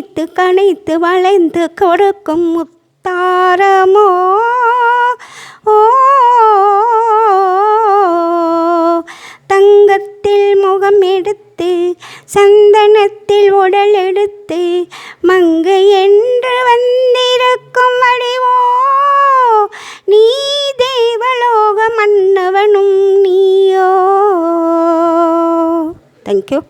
இணைத்து கணைத்து வளைந்து கொடுக்கும் முத்தாரமோ தங்கத்தில் முகம் எடுத்து சந்தனத்தில் உடல் எடுத்து மங்கை என்று வந்திருக்கும் வடிவோ நீ தேவலோக மன்னவனும் நீயோ. தேங்க்யூ.